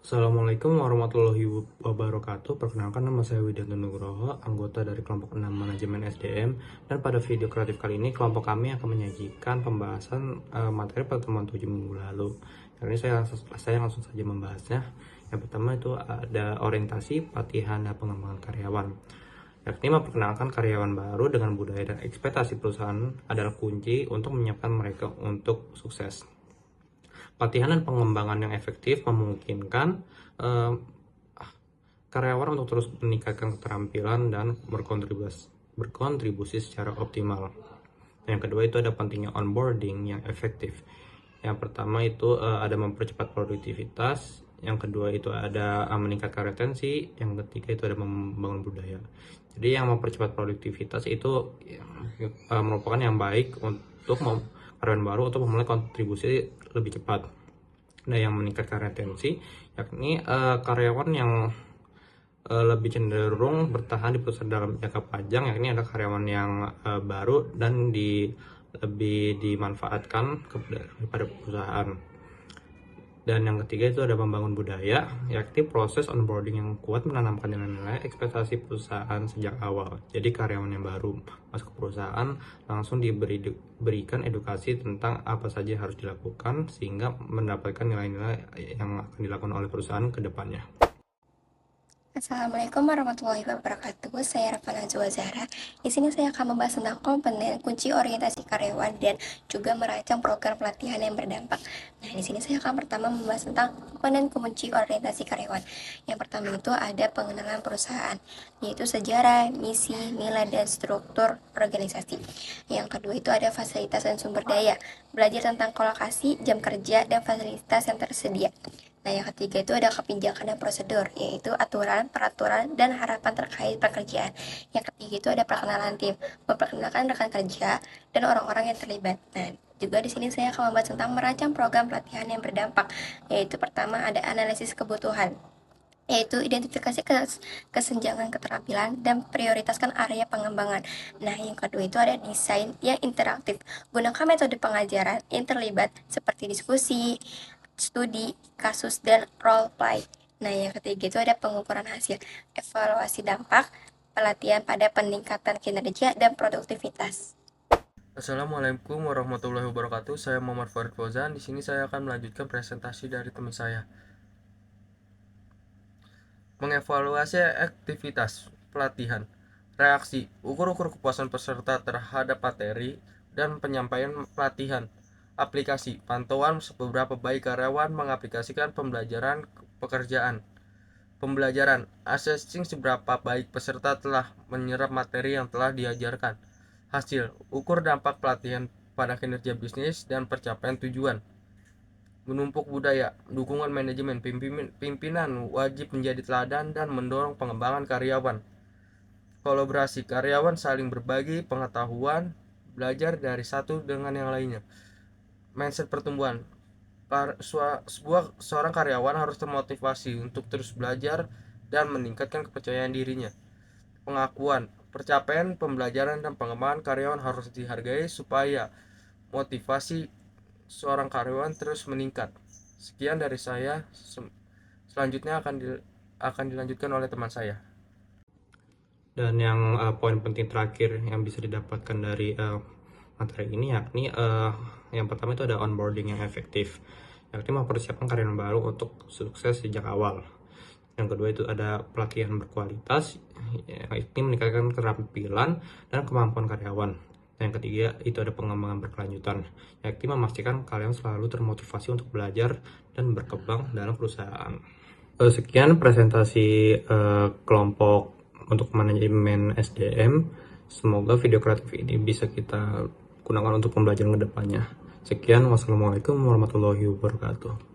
Assalamualaikum warahmatullahi wabarakatuh. Perkenalkan, nama saya Widianto Nugroho, anggota dari kelompok 6 Manajemen SDM. Dan pada video kreatif kali ini, kelompok kami akan menyajikan pembahasan materi pertemuan 7 minggu lalu. Kali ini saya langsung saja membahasnya. Yang pertama itu ada orientasi, pelatihan, dan pengembangan karyawan. Yakni memperkenalkan karyawan baru dengan budaya dan ekspektasi perusahaan adalah kunci untuk menyiapkan mereka untuk sukses. Pelatihan dan pengembangan yang efektif memungkinkan karyawan untuk terus meningkatkan keterampilan dan berkontribusi secara optimal. Yang kedua itu ada pentingnya onboarding yang efektif. Yang pertama itu ada mempercepat produktivitas. Yang kedua itu ada meningkatkan retensi. Yang ketiga itu ada membangun budaya. Jadi yang mempercepat produktivitas itu merupakan yang baik untuk karyawan baru untuk memulai kontribusi lebih cepat. Nah, yang meningkatkan retensi yakni karyawan yang lebih cenderung bertahan di perusahaan dalam jangka panjang, yakni ada karyawan yang baru dan lebih dimanfaatkan kepada perusahaan. Dan yang ketiga itu ada membangun budaya, yakni proses onboarding yang kuat menanamkan nilai-nilai ekspektasi perusahaan sejak awal. Jadi karyawan yang baru masuk ke perusahaan langsung diberikan edukasi tentang apa saja yang harus dilakukan sehingga mendapatkan nilai-nilai yang akan dilakukan oleh perusahaan ke depannya. Assalamualaikum warahmatullahi wabarakatuh. Saya Rafa Najwa Zahra. Di sini saya akan membahas tentang komponen kunci orientasi karyawan dan juga merancang program pelatihan yang berdampak. Nah, di sini saya akan pertama membahas tentang komponen kunci orientasi karyawan. Yang pertama itu ada pengenalan perusahaan, yaitu sejarah, misi, nilai, dan struktur organisasi. Yang kedua itu ada fasilitas dan sumber daya, belajar tentang kolokasi, jam kerja, dan fasilitas yang tersedia. Nah, yang ketiga itu ada kebijakan dan prosedur, yaitu aturan, peraturan, dan harapan terkait pekerjaan. Yang ketiga itu ada perkenalan tim, memperkenalkan rekan kerja dan orang-orang yang terlibat. Nah, juga di sini saya akan membahas tentang merancang program pelatihan yang berdampak, yaitu pertama ada analisis kebutuhan, yaitu identifikasi kesenjangan keterampilan dan prioritaskan area pengembangan. Nah, yang kedua itu ada desain yang interaktif, gunakan metode pengajaran yang terlibat seperti diskusi, studi, kasus, dan role play. Nah, yang ketiga itu ada pengukuran hasil, evaluasi dampak, pelatihan pada peningkatan kinerja dan produktivitas. Assalamualaikum warahmatullahi wabarakatuh. Saya Muhammad Farid Fauzan. Di sini saya akan melanjutkan presentasi dari teman saya. Mengevaluasi aktivitas pelatihan, reaksi, ukur kepuasan peserta terhadap materi dan penyampaian pelatihan. Aplikasi, pantauan seberapa baik karyawan mengaplikasikan pembelajaran pekerjaan. Pembelajaran, assessing seberapa baik peserta telah menyerap materi yang telah diajarkan. Hasil, ukur dampak pelatihan pada kinerja bisnis dan pencapaian tujuan. Menumpuk budaya, dukungan manajemen, pimpinan wajib menjadi teladan dan mendorong pengembangan karyawan. Kolaborasi, karyawan saling berbagi pengetahuan, belajar dari satu dengan yang lainnya. Mindset pertumbuhan, seorang karyawan harus termotivasi untuk terus belajar dan meningkatkan kepercayaan dirinya. Pengakuan, percapaian pembelajaran dan pengembangan karyawan harus dihargai supaya motivasi seorang karyawan terus meningkat. Sekian dari saya. Selanjutnya akan dilanjutkan oleh teman saya. Dan yang poin penting terakhir yang bisa didapatkan dari materi ini yakni yang pertama itu ada onboarding yang efektif, yakni mempersiapkan karyawan baru untuk sukses sejak awal. Yang kedua itu ada pelatihan berkualitas, yakni meningkatkan keterampilan dan kemampuan karyawan. Dan yang ketiga itu ada pengembangan berkelanjutan, yakni memastikan kalian selalu termotivasi untuk belajar dan berkembang dalam perusahaan. Sekian presentasi kelompok untuk manajemen SDM. Semoga video kreatif ini bisa kita gunakan untuk pembelajaran kedepannya. Sekian, wassalamualaikum warahmatullahi wabarakatuh.